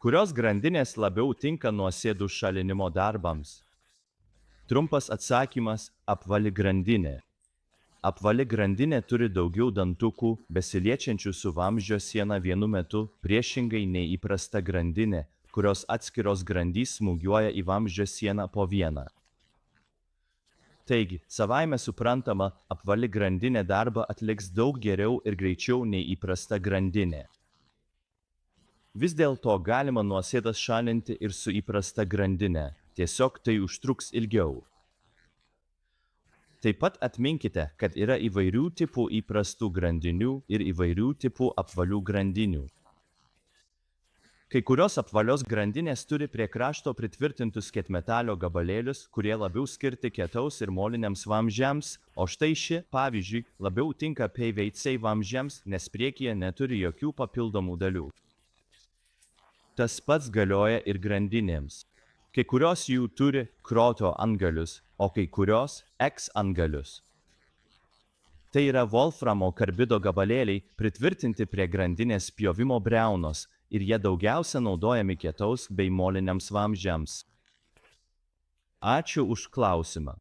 Kurios grandinės labiau tinka nuosėdų šalinimo darbams? Trumpas atsakymas – apvali grandinė. Apvali grandinė turi daugiau dantukų, besiliečiančių su vamzdžio siena vienu metu, priešingai nei įprasta grandinė, kurios atskiros grandys smūgiuoja į vamzdžio sieną po vieną. Taigi, savaime suprantama, apvali grandinė darbą atliks daug geriau ir greičiau nei įprasta grandinė. Vis dėlto galima nuosėdas šalinti ir su įprasta grandinė, tiesiog tai užtruks ilgiau. Taip pat atminkite, kad yra įvairių tipų įprastų grandinių ir įvairių tipų apvalių grandinių. Kai kurios apvalios grandinės turi prie krašto pritvirtintus kietmetalio gabalėlius, kurie labiau skirti kietaus ir moliniams vamzdžiams, o štai ši, pavyzdžiui, labiau tinka PVC vamzdžiams, nes priekyje neturi jokių papildomų dalių. Tas pats galioja ir grandinėms. Kai kurios jų turi kroto antgalius, o kai kurios X antgalius. Tai yra volframo karbido gabalėliai pritvirtinti prie grandinės pjovimo briaunos ir jie daugiausia naudojami kietaus bei moliniams vamzdžiams. Ačiū už klausimą.